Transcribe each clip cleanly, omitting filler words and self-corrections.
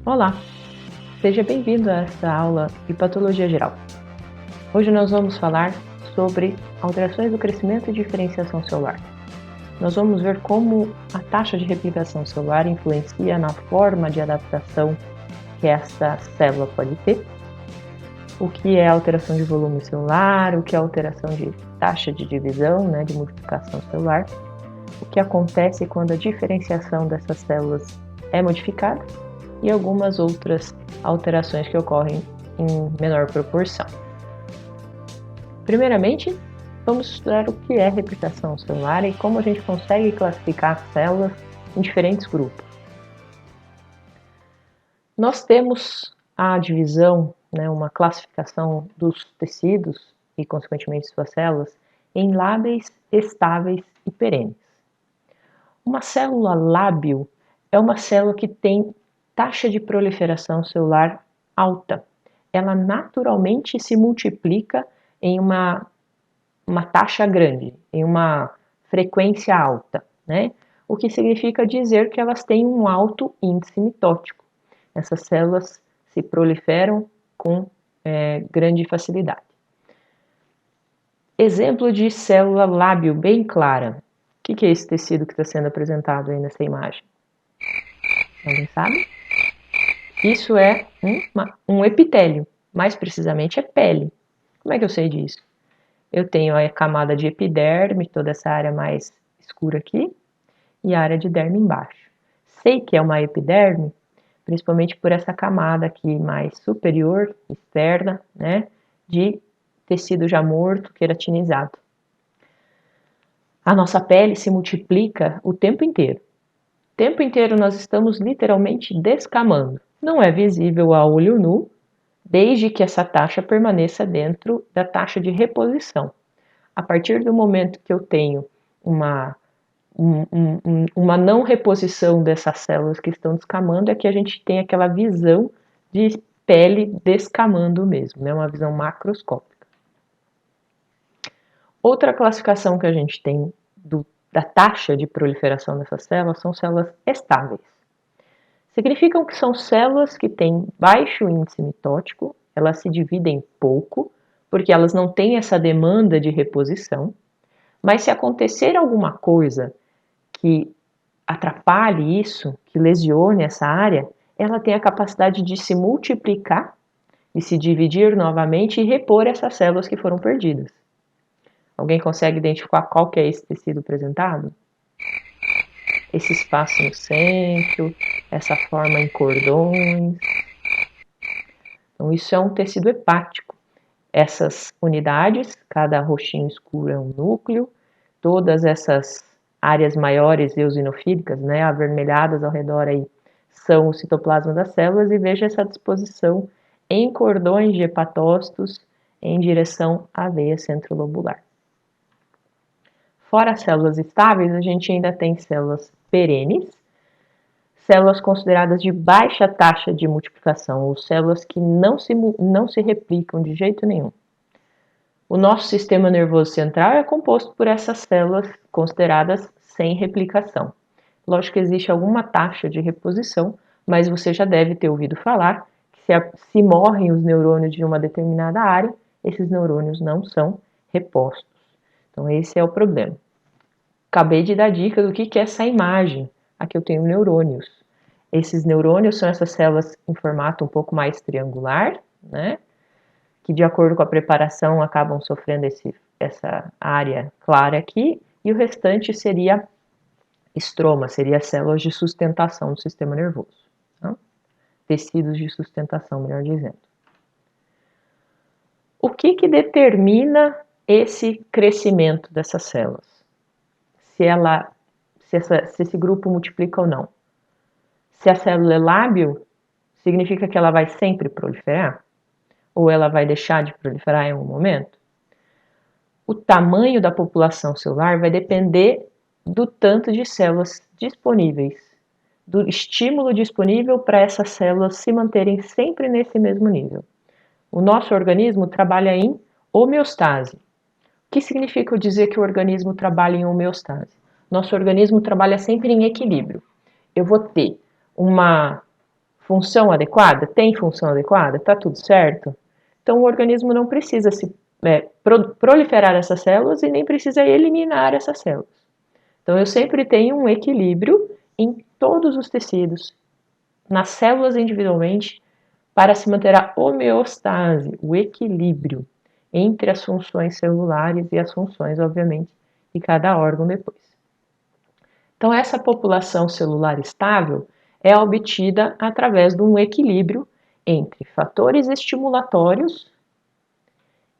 Olá, seja bem-vindo a esta aula de Patologia Geral. Hoje nós vamos falar sobre alterações do crescimento e diferenciação celular. Nós vamos ver como a taxa de replicação celular influencia na forma de adaptação que essa célula pode ter, o que é alteração de volume celular, o que é alteração de taxa de divisão, de multiplicação celular, o que acontece quando a diferenciação dessas células é modificada e algumas outras alterações que ocorrem em menor proporção. Primeiramente, vamos estudar o que é replicação celular e como a gente consegue classificar as células em diferentes grupos. Nós temos a divisão, uma classificação dos tecidos e, consequentemente, suas células, em lábeis, estáveis e perenes. Uma célula lábil é uma célula que tem taxa de proliferação celular alta. Ela naturalmente se multiplica em uma taxa grande, em uma frequência alta, O que significa dizer que elas têm um alto índice mitótico. Essas células se proliferam com grande facilidade. Exemplo de célula lábil bem clara. O que é esse tecido que está sendo apresentado aí nessa imagem? Alguém sabe? Isso é um epitélio, mais precisamente é pele. Como é que eu sei disso? Eu tenho a camada de epiderme, toda essa área mais escura aqui, e a área de derme embaixo. Sei que é uma epiderme, principalmente por essa camada aqui mais superior, externa, de tecido já morto, queratinizado. A nossa pele se multiplica o tempo inteiro. O tempo inteiro nós estamos literalmente descamando. Não é visível a olho nu, desde que essa taxa permaneça dentro da taxa de reposição. A partir do momento que eu tenho uma não reposição dessas células que estão descamando, é que a gente tem aquela visão de pele descamando mesmo, uma visão macroscópica. Outra classificação que a gente tem da taxa de proliferação dessas células são células estáveis. Significam que são células que têm baixo índice mitótico, elas se dividem pouco, porque elas não têm essa demanda de reposição, mas se acontecer alguma coisa que atrapalhe isso, que lesione essa área, ela tem a capacidade de se multiplicar e se dividir novamente e repor essas células que foram perdidas. Alguém consegue identificar qual que é esse tecido apresentado? Esse espaço no centro, essa forma em cordões. Então, isso é um tecido hepático. Essas unidades, cada roxinho escuro é um núcleo, todas essas áreas maiores eosinofílicas, avermelhadas ao redor aí, são o citoplasma das células, e veja essa disposição em cordões de hepatócitos em direção à veia centrolobular. Fora as células estáveis, a gente ainda tem células perenes, células consideradas de baixa taxa de multiplicação, ou células que não se replicam de jeito nenhum. O nosso sistema nervoso central é composto por essas células consideradas sem replicação. Lógico que existe alguma taxa de reposição, mas você já deve ter ouvido falar que se morrem os neurônios de uma determinada área, esses neurônios não são repostos. Então, esse é o problema. Acabei de dar dica do que é essa imagem. Aqui eu tenho neurônios. Esses neurônios são essas células em formato um pouco mais triangular, que de acordo com a preparação acabam sofrendo essa área clara aqui, e o restante seria estroma, seria células de sustentação do sistema nervoso. Tecidos de sustentação, melhor dizendo. O que determina esse crescimento dessas células? Se esse grupo multiplica ou não. Se a célula é lábil, significa que ela vai sempre proliferar? Ou ela vai deixar de proliferar em algum momento? O tamanho da população celular vai depender do tanto de células disponíveis, do estímulo disponível para essas células se manterem sempre nesse mesmo nível. O nosso organismo trabalha em homeostase. O que significa eu dizer que o organismo trabalha em homeostase? Nosso organismo trabalha sempre em equilíbrio. Eu vou ter uma função adequada? Tem função adequada? Está tudo certo? Então, o organismo não precisa proliferar essas células e nem precisa eliminar essas células. Então, eu sempre tenho um equilíbrio em todos os tecidos, nas células individualmente, para se manter a homeostase, o equilíbrio entre as funções celulares e as funções, obviamente, de cada órgão depois. Então, essa população celular estável é obtida através de um equilíbrio entre fatores estimulatórios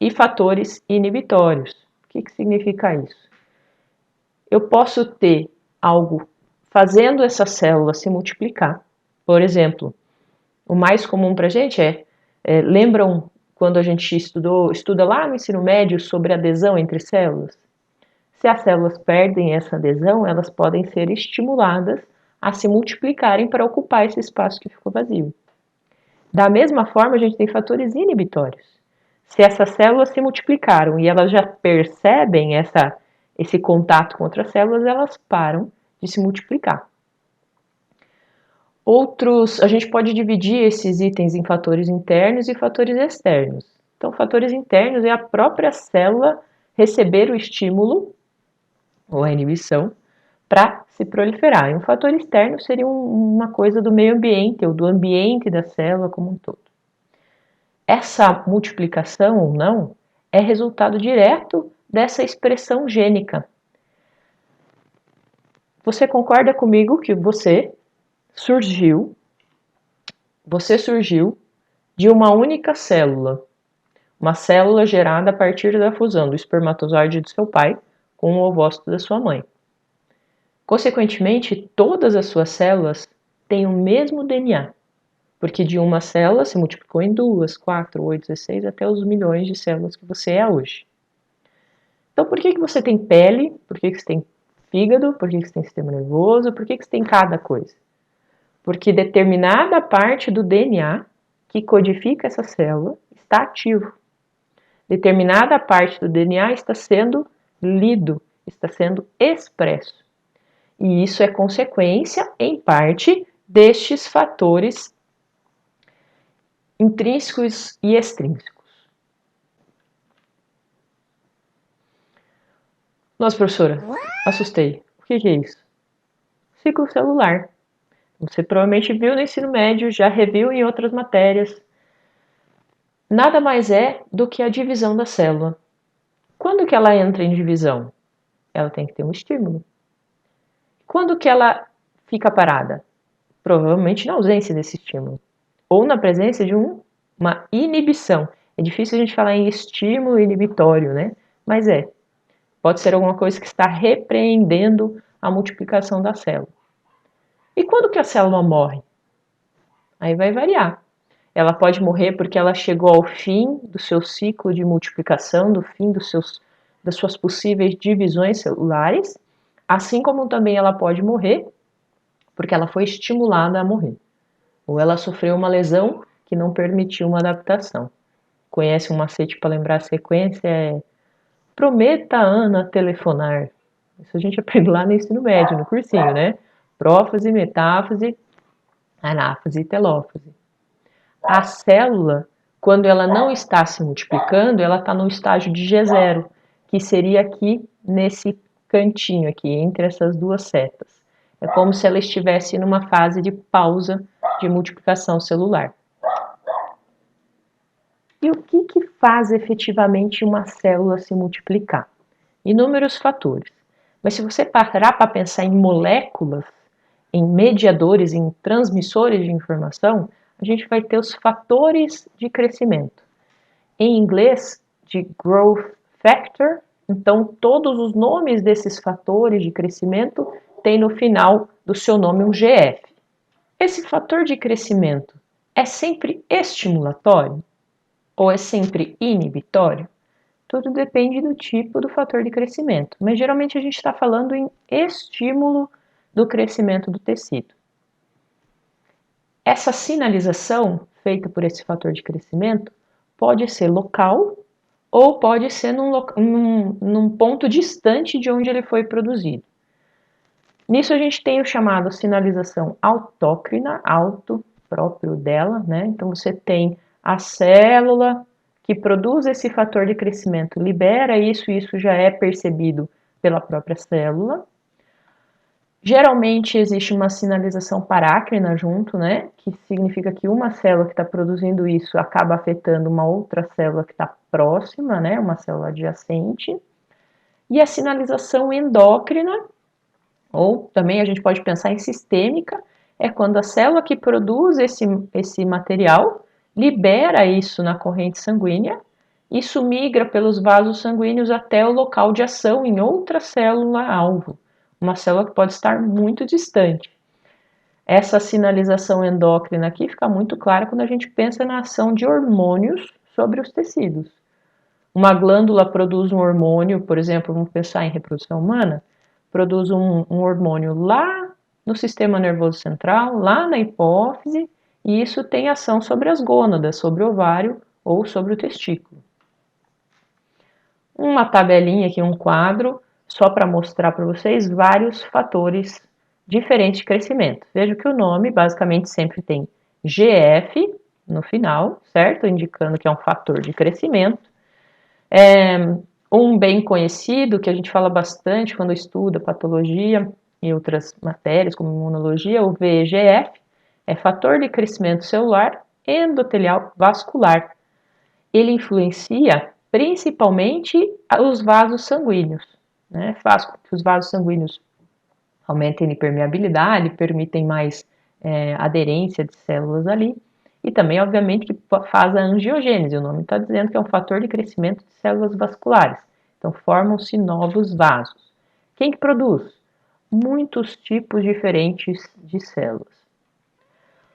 e fatores inibitórios. O que significa isso? Eu posso ter algo fazendo essa célula se multiplicar. Por exemplo, o mais comum para a gente lembram quando a gente estuda lá no ensino médio sobre adesão entre células? Se as células perdem essa adesão, elas podem ser estimuladas a se multiplicarem para ocupar esse espaço que ficou vazio. Da mesma forma, a gente tem fatores inibitórios. Se essas células se multiplicaram e elas já percebem esse contato com outras células, elas param de se multiplicar. A gente pode dividir esses itens em fatores internos e fatores externos. Então, fatores internos é a própria célula receber o estímulo ou a inibição para se proliferar. E um fator externo seria uma coisa do meio ambiente ou do ambiente da célula como um todo. Essa multiplicação ou não é resultado direto dessa expressão gênica. Você concorda comigo que você surgiu de uma única célula, uma célula gerada a partir da fusão do espermatozoide do seu pai com o ovócito da sua mãe. Consequentemente, todas as suas células têm o mesmo DNA, porque de uma célula se multiplicou em 2, 4, 8, 16, até os milhões de células que você é hoje. Então, por que você tem pele? Por que você tem fígado? Por que você tem sistema nervoso? Por que você tem cada coisa? Porque determinada parte do DNA que codifica essa célula está ativo. Determinada parte do DNA está sendo lido, está sendo expresso. E isso é consequência, em parte, destes fatores intrínsecos e extrínsecos. Nossa, professora, assustei. O que é isso? Ciclo celular. Você provavelmente viu no ensino médio, já reviu em outras matérias. Nada mais é do que a divisão da célula. Quando que ela entra em divisão? Ela tem que ter um estímulo. Quando que ela fica parada? Provavelmente na ausência desse estímulo. Ou na presença de uma inibição. É difícil a gente falar em estímulo inibitório, né? Mas pode ser alguma coisa que está repreendendo a multiplicação da célula. E quando que a célula morre? Aí vai variar. Ela pode morrer porque ela chegou ao fim do seu ciclo de multiplicação, do fim das suas possíveis divisões celulares, assim como também ela pode morrer porque ela foi estimulada a morrer. Ou ela sofreu uma lesão que não permitiu uma adaptação. Conhece um macete para lembrar a sequência? Prometa a Ana telefonar. Isso a gente aprende lá no ensino médio, no cursinho, né? Prófase, metáfase, anáfase e telófase. A célula, quando ela não está se multiplicando, ela está no estágio de G0, que seria aqui nesse cantinho aqui, entre essas duas setas. É como se ela estivesse numa fase de pausa de multiplicação celular. E o que faz efetivamente uma célula se multiplicar? Inúmeros fatores. Mas se você parar para pensar em moléculas, em mediadores, em transmissores de informação, a gente vai ter os fatores de crescimento. Em inglês, de growth factor, então todos os nomes desses fatores de crescimento têm no final do seu nome um GF. Esse fator de crescimento é sempre estimulatório ou é sempre inibitório? Tudo depende do tipo do fator de crescimento, mas geralmente a gente está falando em estímulo do crescimento do tecido. Essa sinalização feita por esse fator de crescimento pode ser local ou pode ser num ponto distante de onde ele foi produzido. Nisso a gente tem o chamado sinalização autócrina, próprio dela, né? Então você tem a célula que produz esse fator de crescimento, libera isso, e isso já é percebido pela própria célula. Geralmente existe uma sinalização parácrina junto, né? Que significa que uma célula que está produzindo isso acaba afetando uma outra célula que está próxima, né? Uma célula adjacente. E a sinalização endócrina, ou também a gente pode pensar em sistêmica, é quando a célula que produz esse material libera isso na corrente sanguínea, isso migra pelos vasos sanguíneos até o local de ação em outra célula-alvo, uma célula que pode estar muito distante. Essa sinalização endócrina aqui fica muito clara quando a gente pensa na ação de hormônios sobre os tecidos. Uma glândula produz um hormônio, por exemplo, vamos pensar em reprodução humana, produz um hormônio lá no sistema nervoso central, lá na hipófise, e isso tem ação sobre as gônadas, sobre o ovário ou sobre o testículo. Uma tabelinha aqui, um quadro, só para mostrar para vocês vários fatores diferentes de crescimento. Veja que o nome basicamente sempre tem GF no final, certo? Indicando que é um fator de crescimento. Um bem conhecido, que a gente fala bastante quando estuda patologia e outras matérias, como imunologia, o VEGF, é fator de crescimento celular endotelial vascular. Ele influencia principalmente os vasos sanguíneos, né? Faz com que os vasos sanguíneos aumentem a permeabilidade, permitem mais aderência de células ali, e também, obviamente, que faz a angiogênese. O nome está dizendo que é um fator de crescimento de células vasculares. Então, formam-se novos vasos. Quem que produz? Muitos tipos diferentes de células.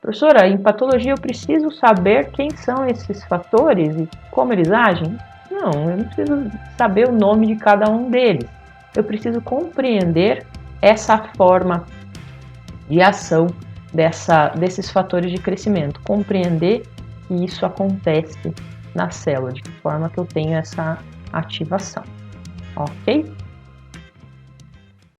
Professora, em patologia eu preciso saber quem são esses fatores e como eles agem? Não, eu não preciso saber o nome de cada um deles. Eu preciso compreender essa forma de ação desses fatores de crescimento, compreender que isso acontece na célula, de que forma que eu tenho essa ativação, ok?